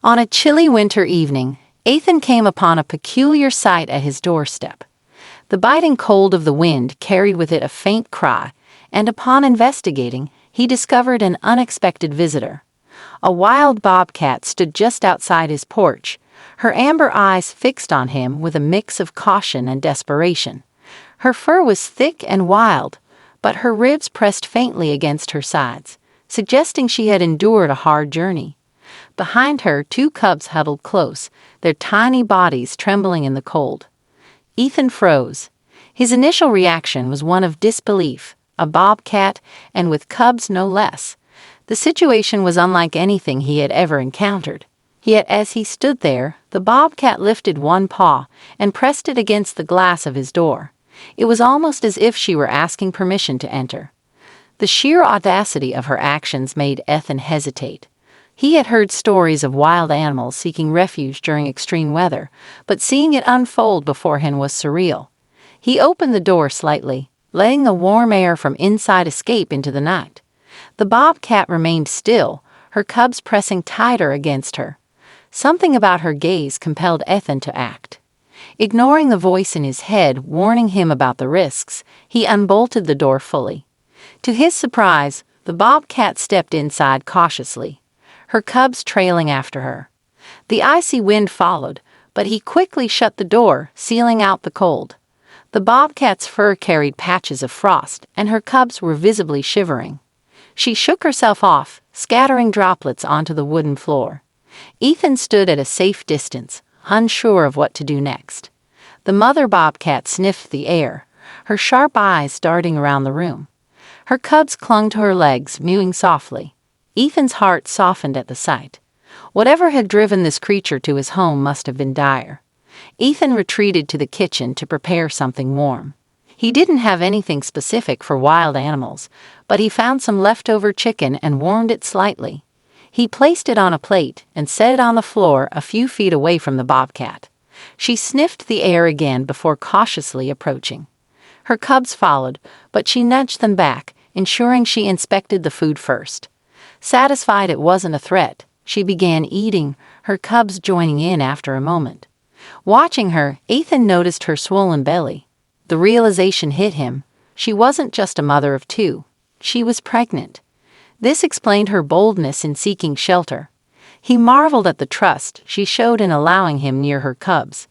On a chilly winter evening, Ethan came upon a peculiar sight at his doorstep. The biting cold of the wind carried with it a faint cry, and upon investigating, he discovered an unexpected visitor. A wild bobcat stood just outside his porch, her amber eyes fixed on him with a mix of caution and desperation. Her fur was thick and wild, but her ribs pressed faintly against her sides, suggesting she had endured a hard journey. Behind her, two cubs huddled close, their tiny bodies trembling in the cold. Ethan froze. His initial reaction was one of disbelief, a bobcat, and with cubs no less. The situation was unlike anything he had ever encountered. Yet as he stood there, the bobcat lifted one paw and pressed it against the glass of his door. It was almost as if she were asking permission to enter. The sheer audacity of her actions made Ethan hesitate. He had heard stories of wild animals seeking refuge during extreme weather, but seeing it unfold before him was surreal. He opened the door slightly, letting the warm air from inside escape into the night. The bobcat remained still, her cubs pressing tighter against her. Something about her gaze compelled Ethan to act. Ignoring the voice in his head warning him about the risks, he unbolted the door fully. To his surprise, the bobcat stepped inside cautiously, her cubs trailing after her. The icy wind followed, but he quickly shut the door, sealing out the cold. The bobcat's fur carried patches of frost, and her cubs were visibly shivering. She shook herself off, scattering droplets onto the wooden floor. Ethan stood at a safe distance, unsure of what to do next. The mother bobcat sniffed the air, her sharp eyes darting around the room. Her cubs clung to her legs, mewing softly. Ethan's heart softened at the sight. Whatever had driven this creature to his home must have been dire. Ethan retreated to the kitchen to prepare something warm. He didn't have anything specific for wild animals, but he found some leftover chicken and warmed it slightly. He placed it on a plate and set it on the floor a few feet away from the bobcat. She sniffed the air again before cautiously approaching. Her cubs followed, but she nudged them back, ensuring she inspected the food first. Satisfied it wasn't a threat, she began eating, her cubs joining in after a moment. Watching her, Ethan noticed her swollen belly. The realization hit him. She wasn't just a mother of two. She was pregnant. This explained her boldness in seeking shelter. He marveled at the trust she showed in allowing him near her cubs.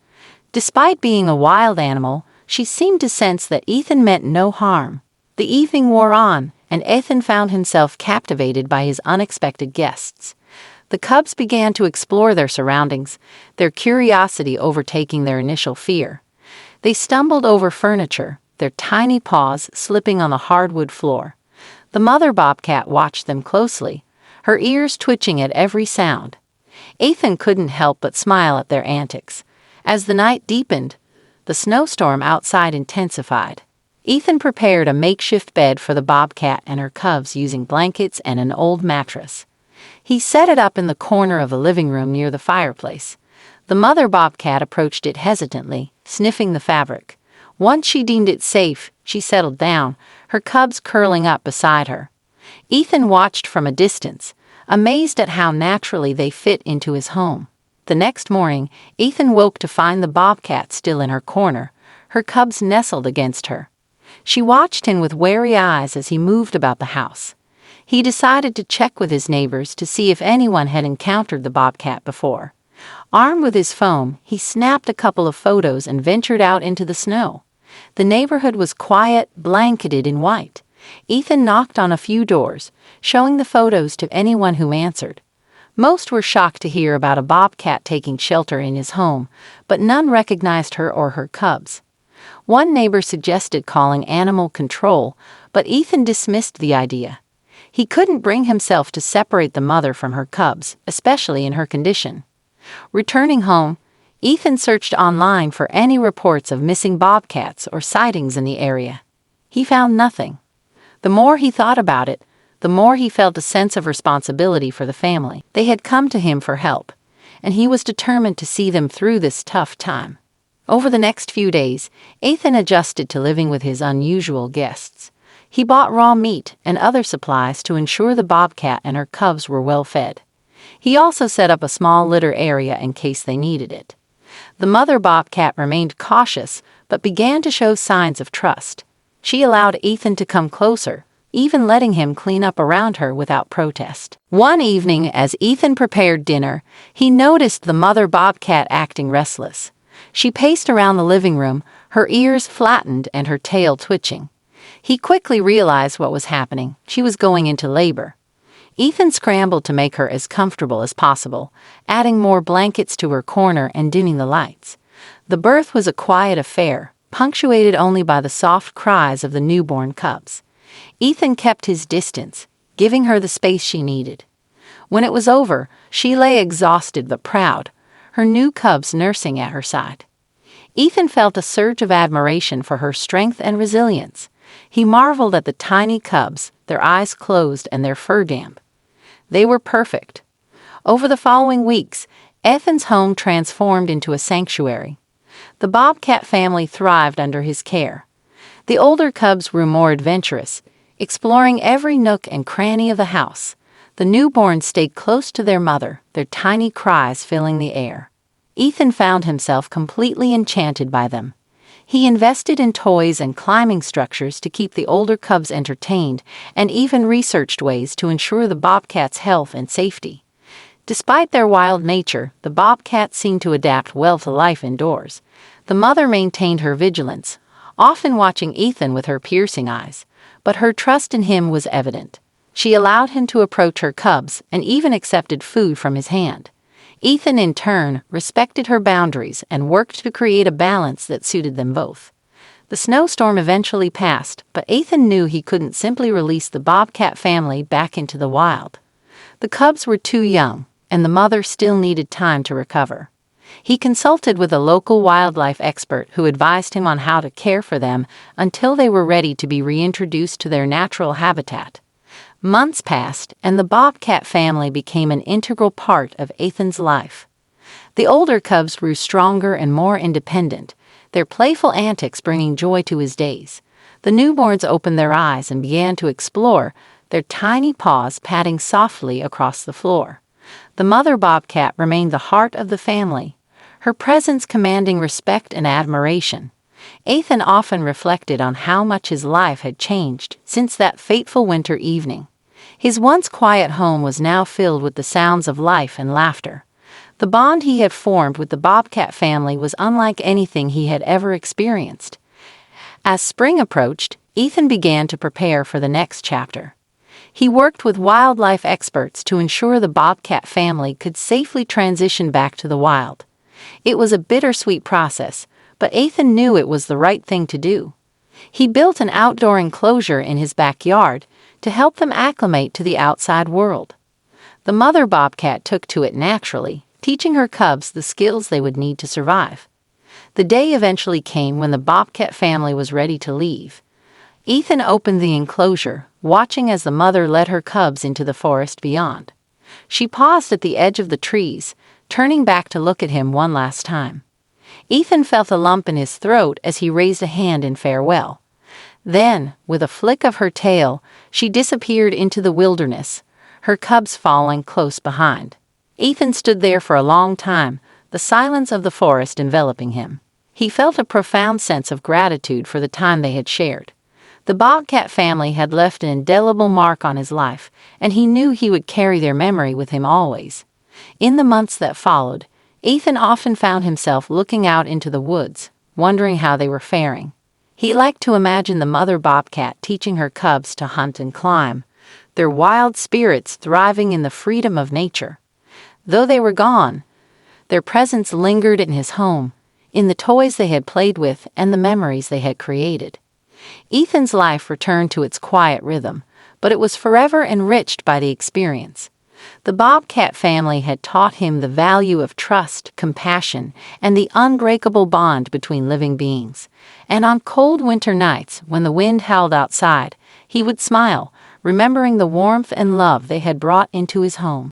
Despite being a wild animal, she seemed to sense that Ethan meant no harm. The evening wore on, and Ethan found himself captivated by his unexpected guests. The cubs began to explore their surroundings, their curiosity overtaking their initial fear. They stumbled over furniture, their tiny paws slipping on the hardwood floor. The mother bobcat watched them closely, her ears twitching at every sound. Ethan couldn't help but smile at their antics. As the night deepened, the snowstorm outside intensified. Ethan prepared a makeshift bed for the bobcat and her cubs using blankets and an old mattress. He set it up in the corner of the living room near the fireplace. The mother bobcat approached it hesitantly, sniffing the fabric. Once she deemed it safe, she settled down, her cubs curling up beside her. Ethan watched from a distance, amazed at how naturally they fit into his home. The next morning, Ethan woke to find the bobcat still in her corner, her cubs nestled against her. She watched him with wary eyes as he moved about the house. He decided to check with his neighbors to see if anyone had encountered the bobcat before. Armed with his phone, he snapped a couple of photos and ventured out into the snow. The neighborhood was quiet, blanketed in white. Ethan knocked on a few doors, showing the photos to anyone who answered. Most were shocked to hear about a bobcat taking shelter in his home, but none recognized her or her cubs. One neighbor suggested calling animal control, but Ethan dismissed the idea. He couldn't bring himself to separate the mother from her cubs, especially in her condition. Returning home, Ethan searched online for any reports of missing bobcats or sightings in the area. He found nothing. The more he thought about it, the more he felt a sense of responsibility for the family. They had come to him for help, and he was determined to see them through this tough time. Over the next few days, Ethan adjusted to living with his unusual guests. He bought raw meat and other supplies to ensure the bobcat and her cubs were well fed. He also set up a small litter area in case they needed it. The mother bobcat remained cautious, but began to show signs of trust. She allowed Ethan to come closer, even letting him clean up around her without protest. One evening, as Ethan prepared dinner, he noticed the mother bobcat acting restless. She paced around the living room, her ears flattened and her tail twitching. He quickly realized what was happening. She was going into labor. Ethan scrambled to make her as comfortable as possible, adding more blankets to her corner and dimming the lights. The birth was a quiet affair, punctuated only by the soft cries of the newborn cubs. Ethan kept his distance, giving her the space she needed. When it was over, she lay exhausted but proud, her new cubs nursing at her side. Ethan felt a surge of admiration for her strength and resilience. He marveled at the tiny cubs, their eyes closed and their fur damp. They were perfect. Over the following weeks, Ethan's home transformed into a sanctuary. The bobcat family thrived under his care. The older cubs grew more adventurous, exploring every nook and cranny of the house. The newborns stayed close to their mother, their tiny cries filling the air. Ethan found himself completely enchanted by them. He invested in toys and climbing structures to keep the older cubs entertained, and even researched ways to ensure the bobcats' health and safety. Despite their wild nature, the bobcats seemed to adapt well to life indoors. The mother maintained her vigilance, often watching Ethan with her piercing eyes, but her trust in him was evident. She allowed him to approach her cubs and even accepted food from his hand. Ethan, in turn, respected her boundaries and worked to create a balance that suited them both. The snowstorm eventually passed, but Ethan knew he couldn't simply release the bobcat family back into the wild. The cubs were too young, and the mother still needed time to recover. He consulted with a local wildlife expert who advised him on how to care for them until they were ready to be reintroduced to their natural habitat. Months passed, and the bobcat family became an integral part of Ethan's life. The older cubs grew stronger and more independent, their playful antics bringing joy to his days. The newborns opened their eyes and began to explore, their tiny paws patting softly across the floor. The mother bobcat remained the heart of the family, her presence commanding respect and admiration. Ethan often reflected on how much his life had changed since that fateful winter evening. His once quiet home was now filled with the sounds of life and laughter. The bond he had formed with the bobcat family was unlike anything he had ever experienced. As spring approached, Ethan began to prepare for the next chapter. He worked with wildlife experts to ensure the bobcat family could safely transition back to the wild. It was a bittersweet process, but Ethan knew it was the right thing to do. He built an outdoor enclosure in his backyard to help them acclimate to the outside world. The mother bobcat took to it naturally, teaching her cubs the skills they would need to survive. The day eventually came when the bobcat family was ready to leave. Ethan opened the enclosure, watching as the mother led her cubs into the forest beyond. She paused at the edge of the trees, turning back to look at him one last time. Ethan felt a lump in his throat as he raised a hand in farewell. Then, with a flick of her tail, she disappeared into the wilderness, her cubs following close behind. Ethan stood there for a long time, the silence of the forest enveloping him. He felt a profound sense of gratitude for the time they had shared. The bobcat family had left an indelible mark on his life, and he knew he would carry their memory with him always. In the months that followed, Ethan often found himself looking out into the woods, wondering how they were faring. He liked to imagine the mother bobcat teaching her cubs to hunt and climb, their wild spirits thriving in the freedom of nature. Though they were gone, their presence lingered in his home, in the toys they had played with and the memories they had created. Ethan's life returned to its quiet rhythm, but it was forever enriched by the experience. The bobcat family had taught him the value of trust, compassion, and the unbreakable bond between living beings. And on cold winter nights, when the wind howled outside, he would smile, remembering the warmth and love they had brought into his home.